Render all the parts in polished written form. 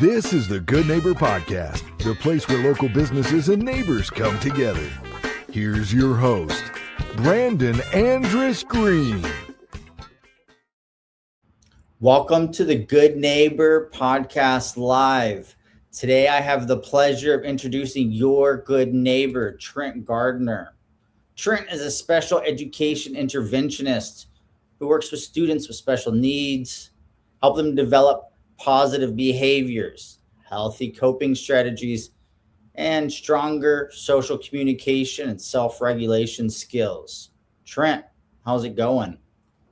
This is the Good Neighbor Podcast, the place where local businesses and neighbors come together. Here's your host, Brandon Andrus Green. Welcome to the Good Neighbor Podcast Live. Today I have the pleasure of introducing your good neighbor, Trent Gardner. Trent is a special education interventionist who works with students with special needs, help them develop positive behaviors, healthy coping strategies, and stronger social communication and self-regulation skills. Trent, how's it going?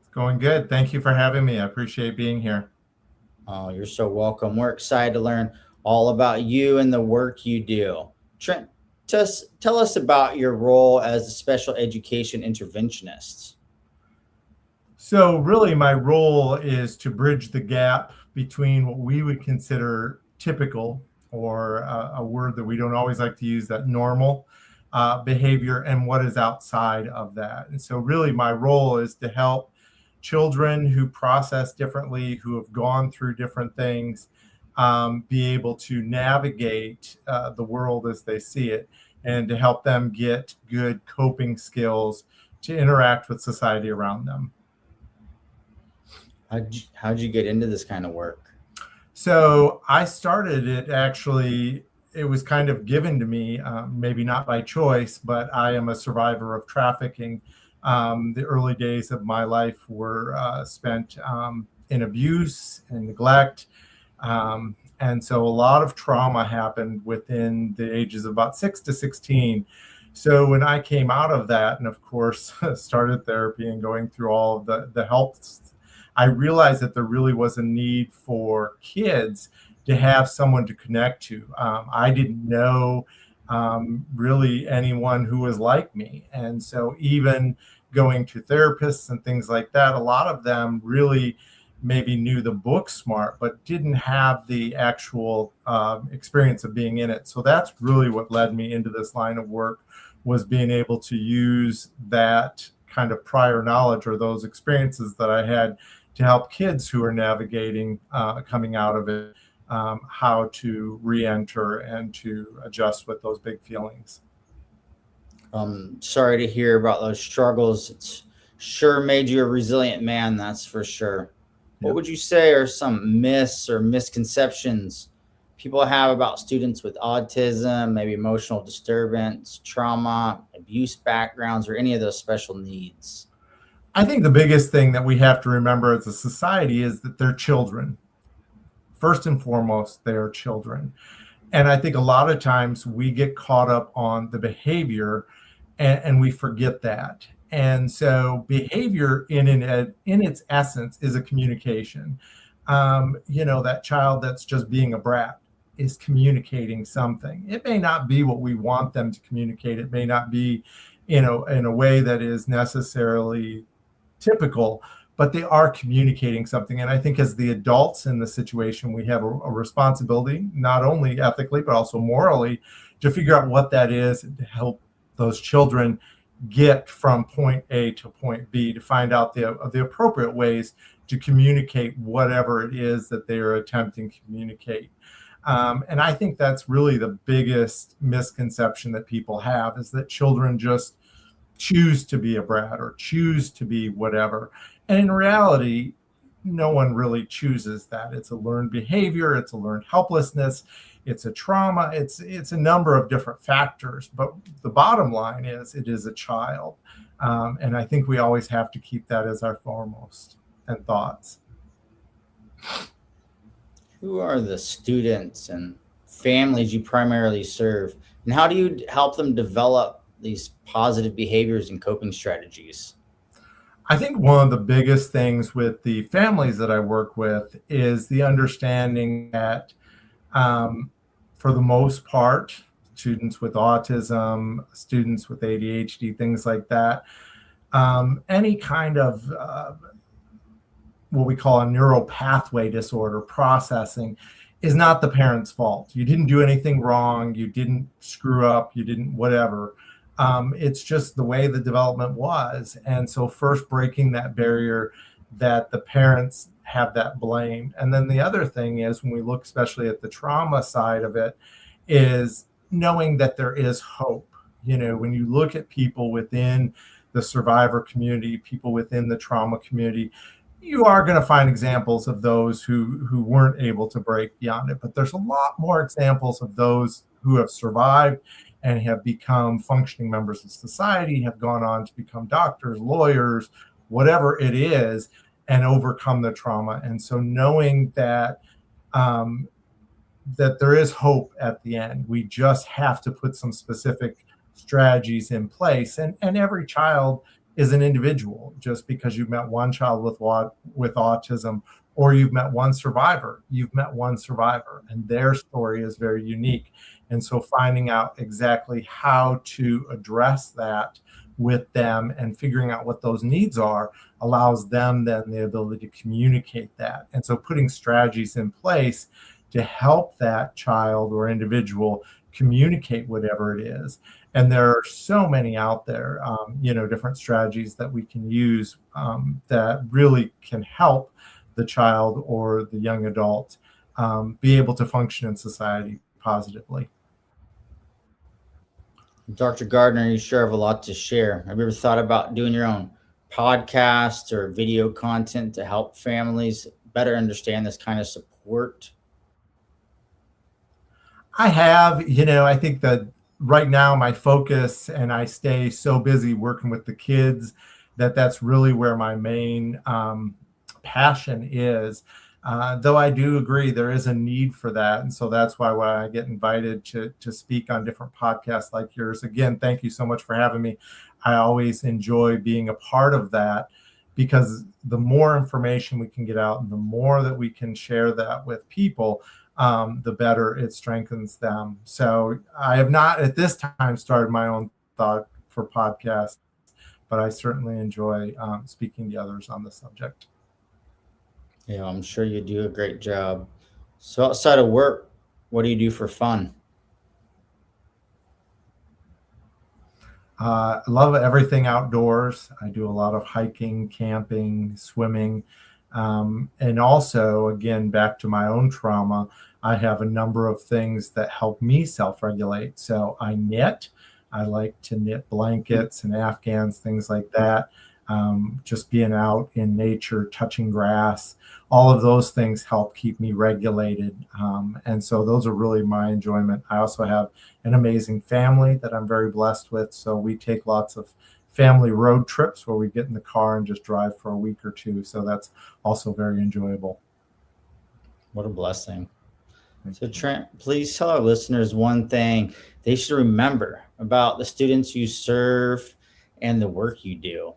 It's going good. Thank you for having me. I appreciate being here. Oh, you're so welcome. We're excited to learn all about you and the work you do. Trent, tell us about your role as a special education interventionist. So really my role is to bridge the gap between what we would consider typical, or a word that we don't always like to use, that normal behavior, and what is outside of that. And so really my role is to help children who process differently, who have gone through different things, be able to navigate the world as they see it, and to help them get good coping skills to interact with society around them. How'd you get into this kind of work? So I started it, actually, it was kind of given to me, maybe not by choice, but I am a survivor of trafficking. The early days of my life were spent in abuse and neglect. And so a lot of trauma happened within the ages of about 6 to 16. So when I came out of that, and of course started therapy and going through all of the help, I realized that there really was a need for kids to have someone to connect to. I didn't know really anyone who was like me. And so even going to therapists and things like that, a lot of them really maybe knew the book smart, but didn't have the actual experience of being in it. So that's really what led me into this line of work, was being able to use that kind of prior knowledge, or those experiences that I had, to help kids who are navigating coming out of it, how to re-enter and to adjust with those big feelings. Sorry to hear about those struggles. It's sure made you a resilient man, that's for sure. What would you say are some myths or misconceptions people have about students with autism, maybe emotional disturbance, trauma, abuse backgrounds, or any of those special needs? I think the biggest thing that we have to remember as a society is that they're children. First and foremost, they are children. And I think a lot of times we get caught up on the behavior and we forget that. And so behavior in its essence is a communication. That child that's just being a brat is communicating something. It may not be what we want them to communicate. It may not be, in a way that is necessarily typical, but they are communicating something. And I think as the adults in the situation, we have a responsibility, not only ethically, but also morally, to figure out what that is and to help those children get from point A to point B, to find out the appropriate ways to communicate whatever it is that they are attempting to communicate. And I think that's really the biggest misconception that people have, is that children just choose to be a brat or choose to be whatever. And in reality, no one really chooses that. It's a learned behavior, it's a learned helplessness, it's a trauma, it's a number of different factors. But the bottom line is, it is a child. And I think we always have to keep that as our foremost and thoughts. Who are the students and families you primarily serve, and how do you help them develop these positive behaviors and coping strategies? I think one of the biggest things with the families that I work with is the understanding that, for the most part, students with autism, students with ADHD, things like that, any kind of what we call a neural pathway disorder processing is not the parent's fault. You didn't do anything wrong. You didn't screw up. You didn't whatever. It's just the way the development was. And so first breaking that barrier that the parents have that blame. And then the other thing is, when we look especially at the trauma side of it, is knowing that there is hope. When you look at people within the survivor community, people within the trauma community, you are going to find examples of those who weren't able to break beyond it. But there's a lot more examples of those who have survived and have become functioning members of society, have gone on to become doctors, lawyers, whatever it is, and overcome the trauma. And so knowing that that there is hope at the end, we just have to put some specific strategies in place. And every child is an individual. Just because you've met one child with autism, or you've met one survivor, and their story is very unique. And so finding out exactly how to address that with them and figuring out what those needs are allows them then the ability to communicate that. And so putting strategies in place to help that child or individual communicate whatever it is. And there are so many out there, different strategies that we can use that really can help the child or the young adult be able to function in society positively. Dr. Gardner, you sure have a lot to share. Have you ever thought about doing your own podcast or video content to help families better understand this kind of support? I have. I think that right now my focus, and I stay so busy working with the kids, that's really where my main passion is. Though I do agree there is a need for that. And so that's why when I get invited to speak on different podcasts like yours, again, thank you so much for having me. I always enjoy being a part of that, because the more information we can get out and the more that we can share that with people, the better it strengthens them. So I have not at this time started my own thought for podcasts, but I certainly enjoy speaking to others on the subject. Yeah, I'm sure you do a great job. So outside of work, what do you do for fun? I love everything outdoors. I do a lot of hiking, camping, swimming. And also, again, back to my own trauma, I have a number of things that help me self-regulate. So I knit. I like to knit blankets and Afghans, things like that. Just being out in nature, touching grass, all of those things help keep me regulated. And so those are really my enjoyment. I also have an amazing family that I'm very blessed with. So we take lots of family road trips where we get in the car and just drive for a week or two. So that's also very enjoyable. What a blessing. So Trent, please tell our listeners one thing they should remember about the students you serve and the work you do.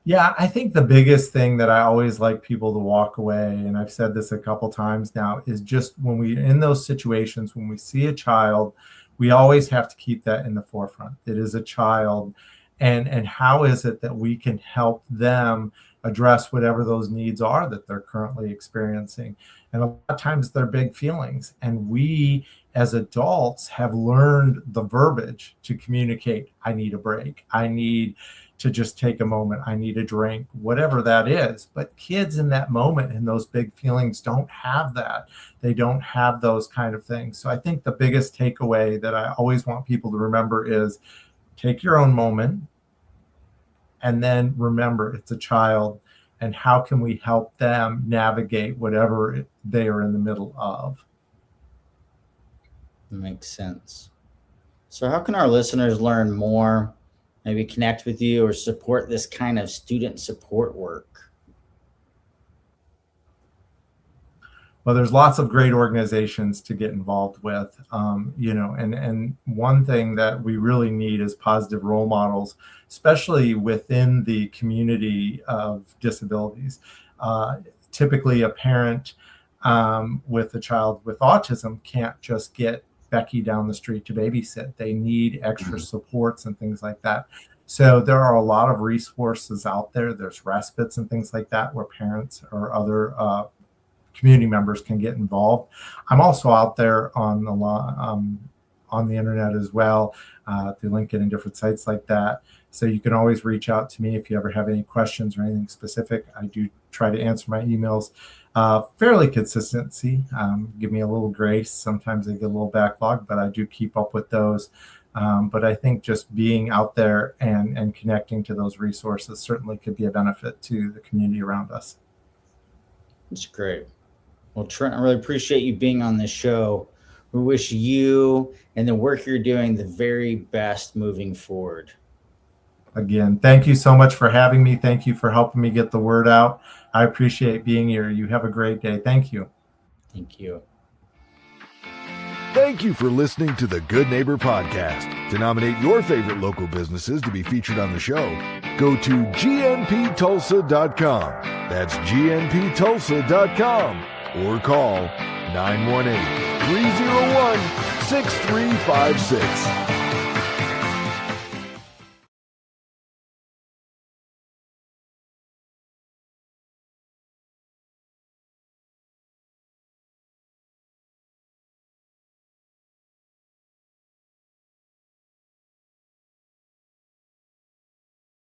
Yeah, I think the biggest thing that I always like people to walk away, and I've said this a couple times now, is just when we in those situations, when we see a child, we always have to keep that in the forefront. It is a child, and how is it that we can help them address whatever those needs are that they're currently experiencing. And a lot of times they're big feelings, and we as adults have learned the verbiage to communicate. I need a break. I need to just take a moment. I need a drink, whatever that is. But kids in that moment and those big feelings don't have that. They don't have those kind of things. So I think the biggest takeaway that I always want people to remember is take your own moment, and then remember it's a child, and how can we help them navigate whatever they are in the middle of. Makes sense. So how can our listeners learn more, maybe connect with you or support this kind of student support work? Well, there's lots of great organizations to get involved with, and one thing that we really need is positive role models, especially within the community of disabilities. Typically, a parent with a child with autism can't just get Becky down the street to babysit. They need extra supports and things like that. So there are a lot of resources out there. There's respites and things like that where parents or other community members can get involved. I'm also out there on the internet as well. through LinkedIn and different sites like that. So you can always reach out to me if you ever have any questions or anything specific. I do try to answer my emails fairly consistency. Give me a little grace. Sometimes they get a little backlog, but I do keep up with those. But I think just being out there and connecting to those resources certainly could be a benefit to the community around us. That's great. Well, Trent, I really appreciate you being on this show. We wish you and the work you're doing the very best moving forward. Again, thank you so much for having me. Thank you for helping me get the word out. I appreciate being here. You have a great day. Thank you. Thank you. Thank you for listening to the Good Neighbor Podcast. To nominate your favorite local businesses to be featured on the show, go to gnptulsa.com. That's gnptulsa.com or call 918-301-6356.